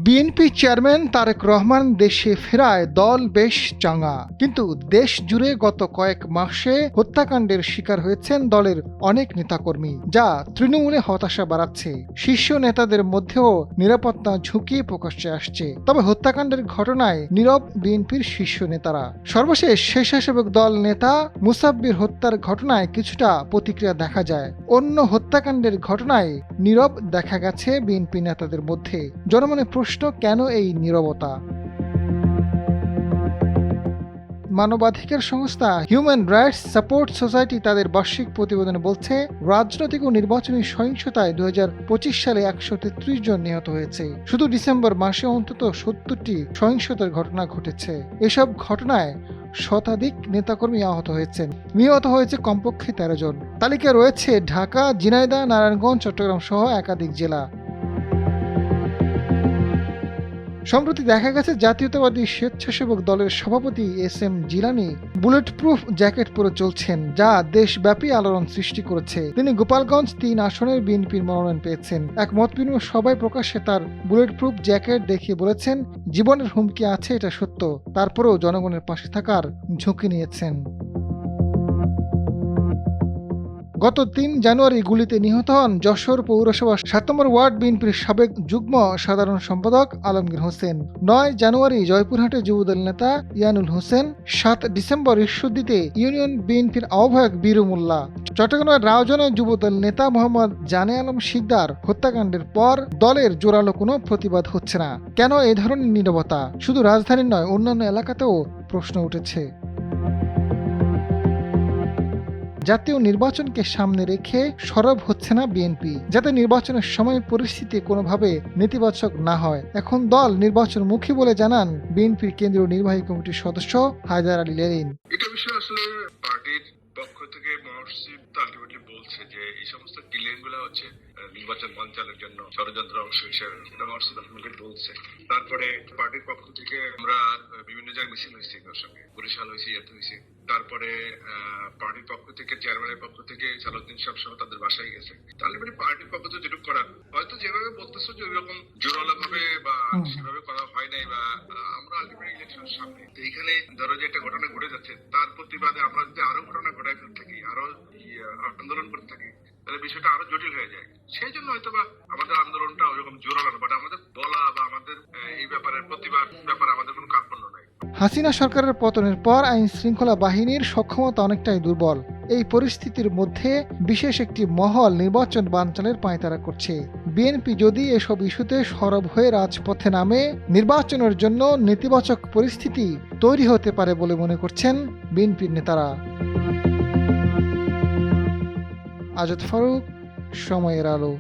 BNP chairman Tarique Rahman দেশে ফেরায় দল বেশ চাঙ্গা, কিন্তু দেশ জুড়ে গত কয়েক মাসে হত্যাকাণ্ডের শিকার হয়েছেন দলের অনেক নেতাকর্মী, যা তৃণমূলে হতাশা বাড়াচ্ছে। শীর্ষ নেতাদের মধ্যেও নিরাপত্তা ঝুঁকি প্রকাশ্যে আসছে। তবে হত্যাকাণ্ডের ঘটনায় নীরব বিএনপির শীর্ষ নেতারা। সর্বশেষ স্বেচ্ছাসেবক দল নেতা মুসাব্বির হত্যার ঘটনায় কিছুটা প্রতিক্রিয়া দেখা যায়। অন্য হত্যাকাণ্ডের ঘটনায় নীরব দেখা গেছে বিএনপি নেতাদের মধ্যে। জনমনে প্রশ্ন, কেন এই নীরবতা? মানবাধিকার সংস্থা হিউম্যান রাইটস সাপোর্ট সোসাইটি তাদের বার্ষিক প্রতিবেদনে বলছে, রাজনৈতিক ও নির্বাচনী সহিংসতায় 2025 সালে 133 জন নিহত হয়েছে। শুধু ডিসেম্বর মাসে অন্তত 70টি সহিংসতার ঘটনা ঘটেছে। এসব ঘটনায় শতাধিক নেতাকর্মী আহত হয়েছেন। নিহত হয়েছে কমপক্ষে 13 জন। তালিকায় রয়েছে ঢাকা, ঝিনাইদহ, নারায়ণগঞ্জ, চট্টগ্রাম সহ একাধিক জেলা। সম্প্রতি দেখা গেছে জাতীয়তাবাদী স্বেচ্ছাসেবক দলের সভাপতি SM. Jilani bullet proof jacket পরে চলছেন, যা দেশব্যাপী আলোড়ন সৃষ্টি করেছে। তিনি গোপালগঞ্জ 3 আসনের বিএনপির মনোনয়ন পেয়েছেন। এক মত বিনিময় সভায় প্রকাশ্যে তার বুলেট প্রুফ জ্যাকেট দেখিয়ে বলেছেন, জীবনের হুমকি আছে, এটা সত্য, তারপরেও জনগণের পাশে থাকার ঝুঁকি নিয়েছেন। গত 3 জানুয়ারি গুলিতে নিহত হন যশোর পৌরসভা 7 নম্বর ওয়ার্ড বিএনপির সাবেক যুগ্ম সাধারণ সম্পাদক আলমগীর হোসেন। 9 জানুয়ারি জয়পুরহাটে যুবদল নেতা ইয়ানুল হোসেন। 7 ডিসেম্বর ঈশ্বরদীতে ইউনিয়ন বিএনপির আহ্বায়ক বীরু মোল্লা। চট্টগ্রামের রাউজানে যুবদল নেতা মোহাম্মদ জানে আলম শিকদার হত্যাকাণ্ডের পর দলের জোরালো কোনো প্রতিবাদ হচ্ছে না। কেন এই ধরনের নীরবতা? শুধু রাজধানীর নয়, অন্যান্য এলাকাতেও প্রশ্ন উঠেছে। জাতীয় নির্বাচনকে সামনে রেখে সরব হচ্ছে না বিএনপি, যাতে নির্বাচনের সময় পরিস্থিতি কোনোভাবে নেতিবাচক না হয়। এখন দল নির্বাচনমুখী বলে জানান বিএনপির কেন্দ্রীয় নির্বাহী কমিটির সদস্য হায়দার আলী লেলিন। এটা বিষয়ে আসলে পার্টির পক্ষ থেকে মহাসচিব আলটিমেটলি বলছে যে এই সমস্ত ক্লিয়ার গুলো হচ্ছে নির্বাচন বানচালের জন্য ষড়যন্ত্র অংশ হিসেবে, এটা মহাসচিব আলটিমেটলি বলছে। তারপরে পার্টির পক্ষ থেকে আমরা বিভিন্ন জায়গায় মিছিল হয়েছি, এর সঙ্গে বরিশাল হয়েছি, ইয়াতে হয়েছি। তারপরে পার্টির পক্ষ থেকে চেয়ারম্যানের পক্ষ থেকে সালাউদ্দিন সাহেব সহ তাদের বাসায় গেছে। তাহলে পার্টির পক্ষ থেকে যেটুকু করা, হয়তো যেভাবে বলতেছো যে ওইরকম জোরালো ভাবে বা সেভাবে করা হয় নাই, বা আমরা আলটিমেটলি ইলেকশনের সামনে এইখানে ধরো যে একটা ঘটনা ঘটে যাচ্ছে, তার প্রতিবাদে আমরা যদি আরো ঘটনা ঘটাই ফেলতে থাকি, আরো আন্দোলন করতে থাকি, তাহলে বিষয়টা আরো জটিল হয়ে যায়। সেই জন্য হয়তো বা আমাদের আন্দোলনটা ওইরকম জোরালো না, বাট আমাদের বলা বা আমাদের এই ব্যাপারে প্রতিবাদ ব্যাপারে আমাদের কোনো কার্পণ্য নাই। হাসিনা সরকারের পতনের পর আইন শৃঙ্খলা বাহিনীর সক্ষমতা অনেকটাই দুর্বল। এই পরিস্থিতির মধ্যে বিশেষ একটি মহল নির্বাচন বানচালের পাঁয়তারা করছে। বিএনপি যদি এসব ইস্যুতে সরব হয়ে রাজপথে নামে, নির্বাচনের জন্য নেতিবাচক পরিস্থিতি তৈরি হতে পারে বলে মনে করছেন বিএনপির নেতারা। আজাদ ফারুক, সময়ের আলো।